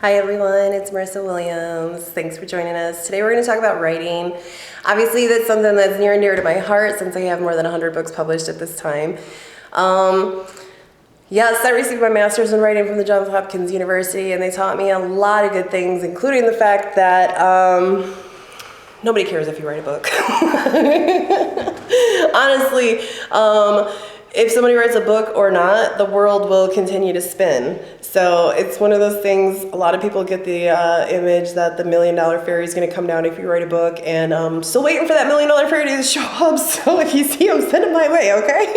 Hi everyone, it's Marissa Williams. Thanks for joining us. Today we're going to talk about writing. Obviously that's something that's near and dear to my heart since I have more than 100 books published at this time. Yes, I received my master's in writing from the Johns Hopkins University, and they taught me a lot of good things, including the fact that nobody cares if you write a book. Honestly, if somebody writes a book or not, the world will continue to spin. So it's one of those things, a lot of people get the image that the $1 million fairy is going to come down if you write a book, and still waiting for that $1 million fairy to show up, so if you see him, send him my way, okay?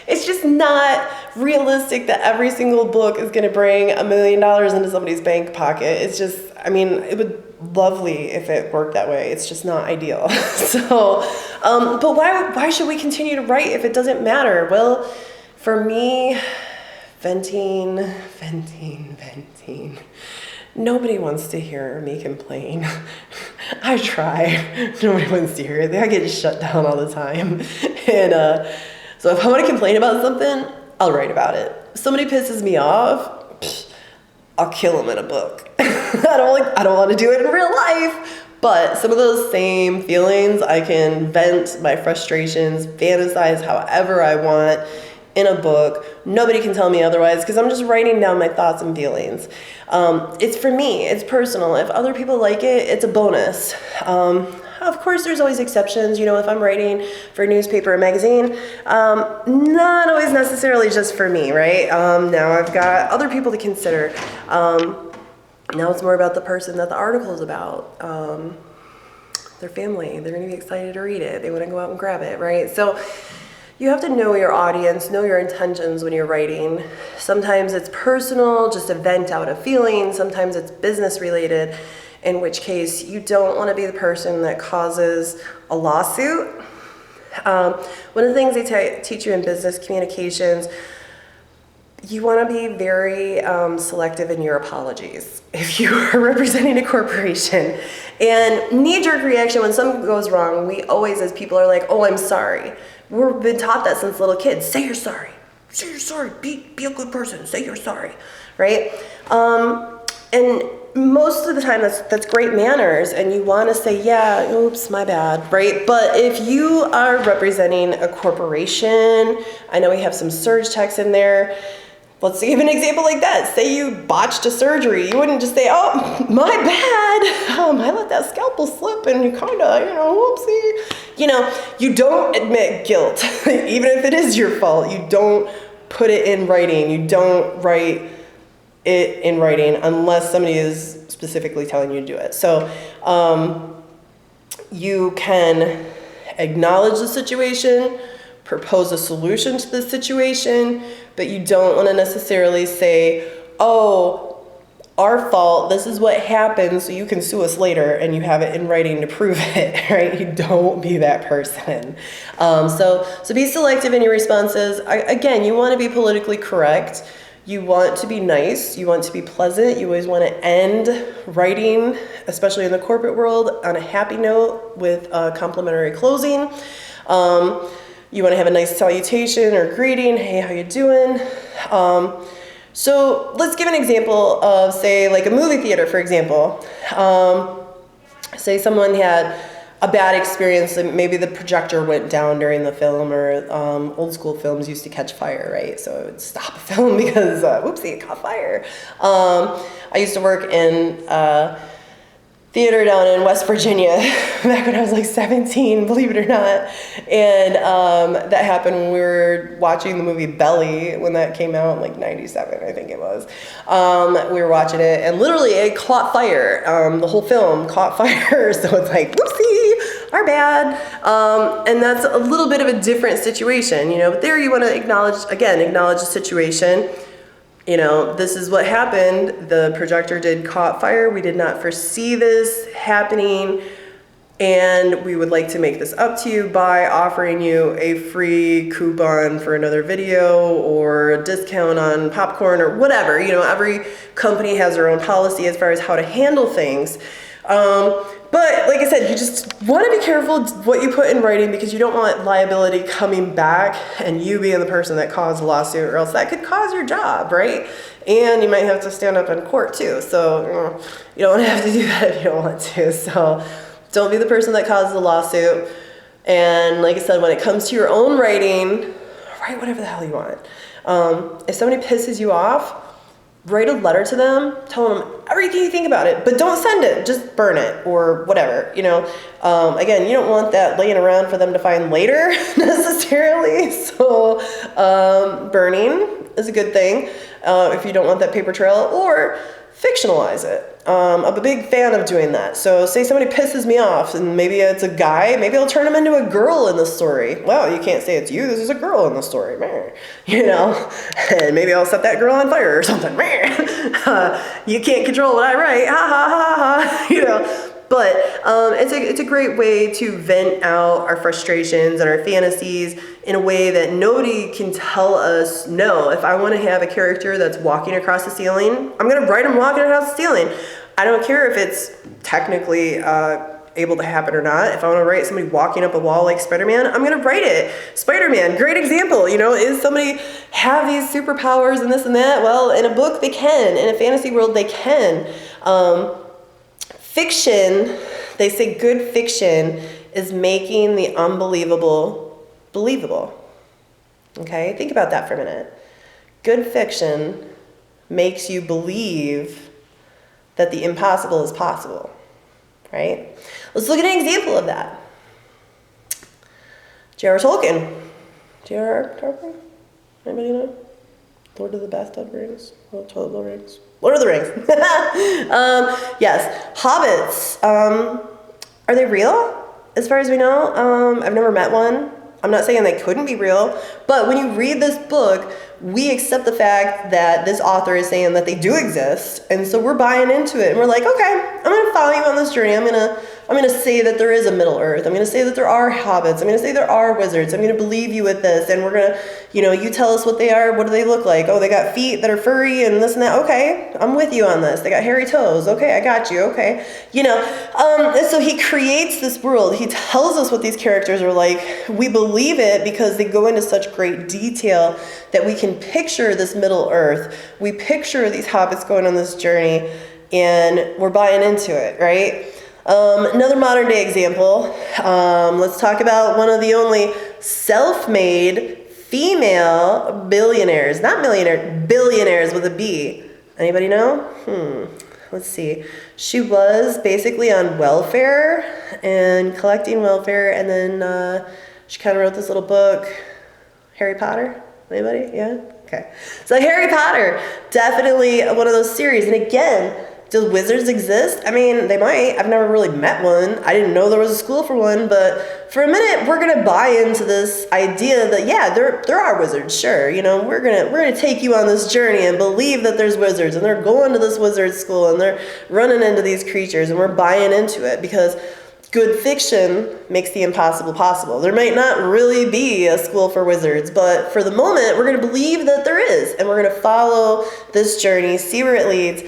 It's just not realistic that every single book is going to bring $1 million into somebody's bank pocket. It's just, I mean, it would lovely if it worked that way. It's just not ideal. So, but why should we continue to write if it doesn't matter? Well, for me, venting. Nobody wants to hear me complain. I try. Nobody wants to hear it. I get shut down all the time. And so if I want to complain about something, I'll write about it. If somebody pisses me off, I'll kill them in a book. I don't want to do it in real life, but some of those same feelings, I can vent my frustrations, fantasize however I want in a book. Nobody can tell me otherwise because I'm just writing down my thoughts and feelings. It's for me, it's personal. If other people like it, it's a bonus. Of course, there's always exceptions. You know, if I'm writing for a newspaper or magazine, not always necessarily just for me, right? Now I've got other people to consider. Now it's more about the person that the article is about, their family. They're going to be excited to read it. They want to go out and grab it, right? So you have to know your audience, know your intentions when you're writing. Sometimes it's personal, just a vent out a feeling. Sometimes it's business related, in which case you don't want to be the person that causes a lawsuit. One of the things they teach you in business communications, you want to be very selective in your apologies if you are representing a corporation. And knee-jerk reaction when something goes wrong, we always as people are like, oh, I'm sorry. We've been taught that since little kids. Say you're sorry. Say you're sorry. Be a good person. Say you're sorry, right? And most of the time that's great manners, and you want to say, yeah, oops, my bad, right? But if you are representing a corporation, I know we have some surge techs in there. Let's give an example like that. Say you botched a surgery. You wouldn't just say, oh, my bad. I let that scalpel slip and you kind of, whoopsie. You don't admit guilt, even if it is your fault. You don't put it in writing. You don't write it in writing unless somebody is specifically telling you to do it. So you can acknowledge the situation, propose a solution to the situation, but you don't want to necessarily say, oh, our fault, this is what happened, so you can sue us later, and you have it in writing to prove it, right? You don't be that person. So be selective in your responses. Again, you want to be politically correct. You want to be nice. You want to be pleasant. You always want to end writing, especially in the corporate world, on a happy note with a complimentary closing. You want to have a nice salutation or greeting. Hey, how you doing? So let's give an example of, say, like a movie theater, for example. Say someone had a bad experience, and maybe the projector went down during the film, or old school films used to catch fire, right? So it would stop a film because, whoopsie, it caught fire. I used to work in theater down in West Virginia back when I was like 17, believe it or not. And that happened when we were watching the movie Belly, when that came out in like 97, I think it was. We were watching it, and literally it caught fire. The whole film caught fire, so it's like, whoopsie, our bad. And that's a little bit of a different situation, but there you want to acknowledge the situation. This is what happened. The projector did caught fire. We did not foresee this happening, and we would like to make this up to you by offering you a free coupon for another video or a discount on popcorn or whatever. Every company has their own policy as far as how to handle things. But like I said, you just want to be careful what you put in writing, because you don't want liability coming back and you being the person that caused a lawsuit, or else that could cause your job, right? And you might have to stand up in court too. So you don't have to do that if you don't want to. So don't be the person that causes a lawsuit. And like I said, when it comes to your own writing, write whatever the hell you want. If somebody pisses you off, write a letter to them, tell them everything you think about it, but don't send it, just burn it or whatever, Again, you don't want that laying around for them to find later necessarily. So burning is a good thing if you don't want that paper trail, or fictionalize it. I'm a big fan of doing that. So say somebody pisses me off and maybe it's a guy, maybe I'll turn him into a girl in the story. Well, you can't say it's you, this is a girl in the story, and maybe I'll set that girl on fire or something. You can't control what I write, ha ha ha ha, But it's a great way to vent out our frustrations and our fantasies in a way that nobody can tell us no. If I want to have a character that's walking across the ceiling, I'm going to write him walking across the ceiling. I don't care if it's technically able to happen or not. If I want to write somebody walking up a wall like Spider-Man, I'm going to write it. Spider-Man, great example. Is somebody have these superpowers and this and that? Well, in a book they can. In a fantasy world they can. Fiction, they say good fiction is making the unbelievable believable. Okay, think about that for a minute. Good fiction makes you believe that the impossible is possible, right? Let's look at an example of that. J.R.R. Tolkien. J.R.R. Tolkien? Anybody know? Lord of the Bathtub Rings? Lord of the Rings? Lord of the Rings. Yes. Hobbits. Are they real? As far as we know, I've never met one. I'm not saying they couldn't be real, but when you read this book, we accept the fact that this author is saying that they do exist, and so we're buying into it, and we're like, okay, I'm going to follow you on this journey. I'm going to say that there is a Middle Earth. I'm going to say that there are hobbits. I'm going to say there are wizards. I'm going to believe you with this, and we're going to, you tell us what they are. What do they look like? Oh, they got feet that are furry and this and that. Okay, I'm with you on this. They got hairy toes. Okay, I got you. Okay, and so he creates this world. He tells us what these characters are like. We believe it because they go into such great detail that we can picture this Middle Earth. We picture these hobbits going on this journey, and we're buying into it, right? Another modern day example, let's talk about one of the only self-made female billionaires, not millionaire, billionaires with a B. Anybody know? Let's see. She was basically on welfare and collecting welfare, and then she kind of wrote this little book, Harry Potter. Anybody? Yeah? Okay. So Harry Potter, definitely one of those series. And again, do wizards exist? I mean, they might. I've never really met one. I didn't know there was a school for one, but for a minute, we're gonna buy into this idea that yeah, there are wizards. Sure, we're gonna take you on this journey and believe that there's wizards, and they're going to this wizard school and they're running into these creatures, and we're buying into it because good fiction makes the impossible possible. There might not really be a school for wizards, but for the moment, we're gonna believe that there is, and we're gonna follow this journey, see where it leads,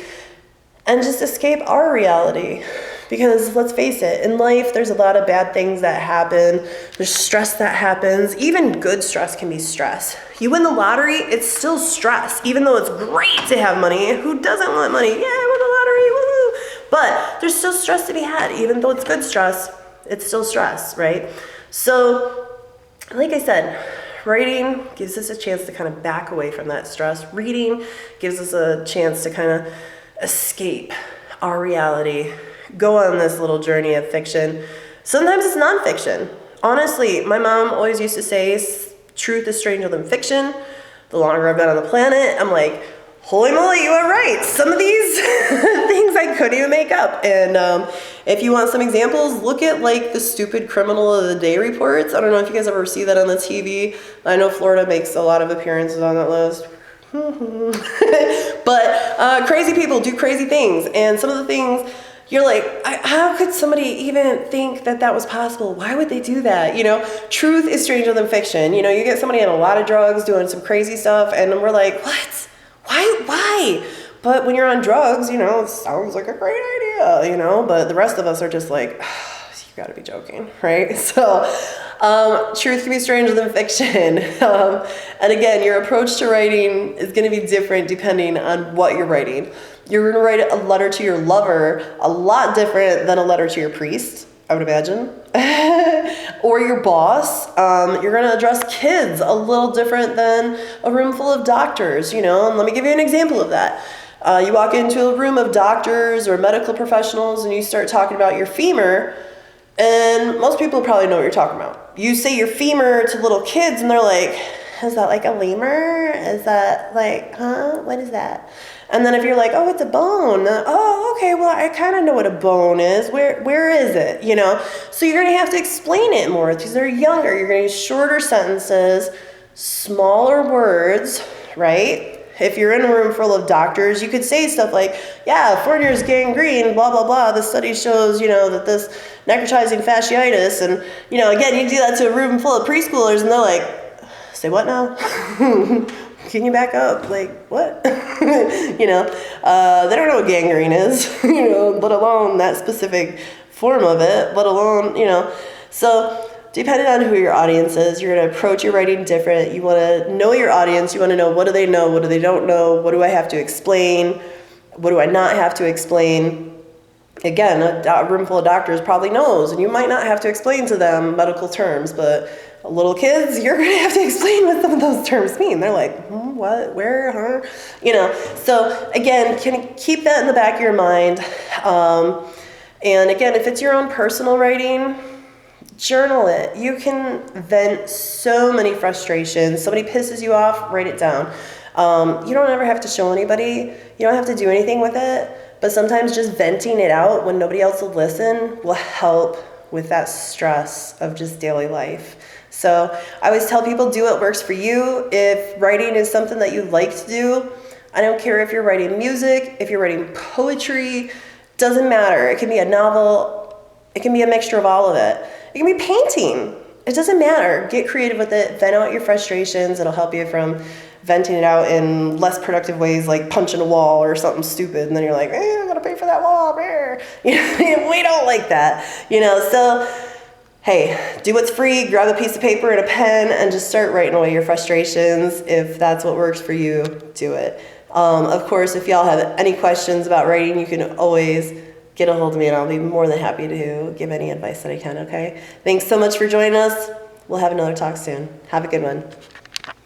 and just escape our reality. Because let's face it, in life, there's a lot of bad things that happen. There's stress that happens. Even good stress can be stress. You win the lottery, it's still stress. Even though it's great to have money, who doesn't want money? Yeah, I won the lottery, woohoo! But there's still stress to be had. Even though it's good stress, it's still stress, right? So, like I said, writing gives us a chance to kind of back away from that stress. Reading gives us a chance to kind of escape our reality, go on this little journey of fiction. Sometimes it's nonfiction. Honestly, my mom always used to say, truth is stranger than fiction. The longer I've been on the planet, I'm like, holy moly, you are right. Some of these things I couldn't even make up. And if you want some examples, look at like the stupid criminal of the day reports. I don't know if you guys ever see that on the TV. I know Florida makes a lot of appearances on that list. But crazy people do crazy things, and some of the things you're like, how could somebody even think that that was possible? Why would they do that? Truth is stranger than fiction. You get somebody on a lot of drugs doing some crazy stuff, and we're like, what? Why? But when you're on drugs, it sounds like a great idea, but the rest of us are just like, you gotta be joking, right? So Truth can be stranger than fiction. And again, your approach to writing is going to be different depending on what you're writing. You're going to write a letter to your lover a lot different than a letter to your priest, I would imagine, or your boss. You're going to address kids a little different than a room full of doctors, you know, and let me give you an example of that. You walk into a room of doctors or medical professionals and you start talking about your femur, and most people probably know what you're talking about. You say your femur to little kids and they're like, is that like a lemur? Is that like, huh? What is that? And then if you're like, oh, it's a bone. Oh, okay, well, I kind of know what a bone is. Where is it? You know? So you're going to have to explain it more because they're younger. You're going to use shorter sentences, smaller words, right? If you're in a room full of doctors, you could say stuff like, yeah, Fournier's gangrene, blah, blah, blah. The study shows, you know, that this necrotizing fasciitis. And, you know, again, you do that to a room full of preschoolers and they're like, say what now? Can you back up? Like, what? You know, they don't know what gangrene is, you know, let alone that specific form of it, let alone, you know. So depending on who your audience is, you're going to approach your writing different. You want to know your audience. You want to know, what do they know? What do they don't know? What do I have to explain? What do I not have to explain? Again, a room full of doctors probably knows, and you might not have to explain to them medical terms, but little kids, you're going to have to explain what some of those terms mean. They're like, what, where, huh? You know, so again, can keep that in the back of your mind. And again, if it's your own personal writing, journal it. You can vent so many frustrations. Somebody pisses you off, write it down. You don't ever have to show anybody. You don't have to do anything with it. But sometimes just venting it out when nobody else will listen will help with that stress of just daily life. So I always tell people, do what works for you. If writing is something that you like to do, I don't care if you're writing music, if you're writing poetry, doesn't matter. It can be a novel. It can be a mixture of all of it. It can be painting. It doesn't matter. Get creative with it. Vent out your frustrations. It'll help you from venting it out in less productive ways, like punching a wall or something stupid. And then you're like, I'm going to pay for that wall. You know, we don't like that. You know, so hey, do what's free. Grab a piece of paper and a pen and just start writing away your frustrations. If that's what works for you, do it. Of course, if y'all have any questions about writing, you can always get a hold of me and I'll be more than happy to give any advice that I can, okay? Thanks so much for joining us. We'll have another talk soon. Have a good one.